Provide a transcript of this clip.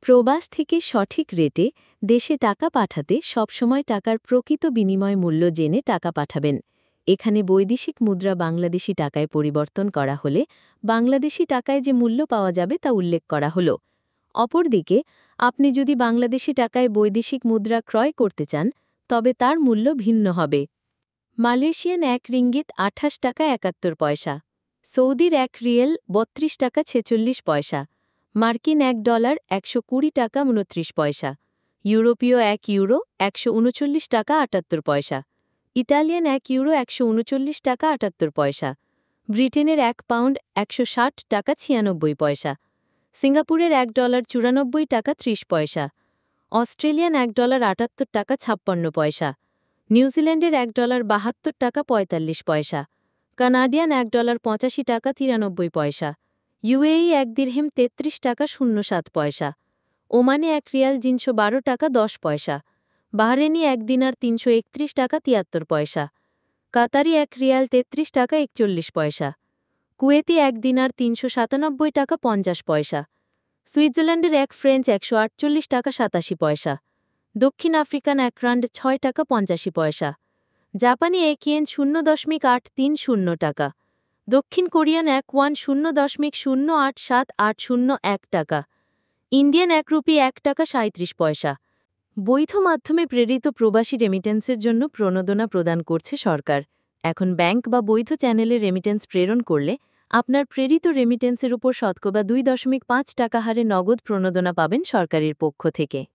প্রবাস থেকে সঠিক রেটে দেশে টাকা পাঠাতে সবসময় টাকার প্রকৃত বিনিময় মূল্য জেনে টাকা পাঠাবেন। এখানে বৈদেশিক মুদ্রা বাংলাদেশি টাকায় পরিবর্তন করা হলে বাংলাদেশি টাকায় যে মূল্য পাওয়া যাবে তা উল্লেখ করা হলো। অপরদিকে আপনি যদি বাংলাদেশি টাকায় বৈদেশিক মুদ্রা ক্রয় করতে চান তবে তার মূল্য ভিন্ন হবে। মালয়েশিয়ান ১ রিঙ্গিত ২৮ টাকা ৭১ পয়সা, সৌদির ১ রিয়েল ৩২ টাকা ৪৬ পয়সা, মার্কিন $১ ১২০ টাকা ২৯ পয়সা, ইউরোপীয় ১ ইউরো ১৩৯ টাকা ৭৮ পয়সা, ইটালিয়ান ১ ইউরো ১৩৯ টাকা ৭৮ পয়সা, ব্রিটেনের ১ পাউন্ড ১৬০ টাকা ৯৬ পয়সা, সিঙ্গাপুরের $১ ৯৪ টাকা ৩০ পয়সা, অস্ট্রেলিয়ান $১ ৭৮ টাকা ৫৬ পয়সা, নিউজিল্যান্ডের $১ ৭২ টাকা ৪৫ পয়সা, কানাডিয়ান $১ ৮৫ টাকা ৯৩ পয়সা, ইউএই ১ দিরহেম ৩৩ টাকা ০৭ পয়সা, ওমানে ১ রিয়াল ৩১২ টাকা ১০ পয়সা, বাহরেনি ১ দিনার ৩৩১ টাকা ৭৩ পয়সা, কাতারি ১ রিয়াল ৩৩ টাকা ৪১ পয়সা, কুয়েতি ১ দিনার ৩৯৭ টাকা ৫০ পয়সা, সুইজারল্যান্ডের ১ ফ্রেঞ্চ ১৪৮ টাকা ৮৭ পয়সা, দক্ষিণ আফ্রিকান ১ রান্ড ৬ টাকা ৮৫ পয়সা, জাপানি ১ ইয়েন ০.৮৩০ টাকা, দক্ষিণ কোরিয়ান ১ ওয়ান ০.০৮৭৮০১ টাকা, ইন্ডিয়ান ১ রুপি ১ টাকা ৩৭ পয়সা। বৈধ মাধ্যমে প্রেরিত প্রবাসী রেমিটেন্সের জন্য প্রণোদনা প্রদান করছে সরকার। এখন ব্যাংক বা বৈধ চ্যানেলে রেমিটেন্স প্রেরণ করলে আপনার প্রেরিত রেমিটেন্সের উপর শতকরা ২.৫ টাকা হারে নগদ প্রণোদনা পাবেন সরকারের পক্ষ থেকে।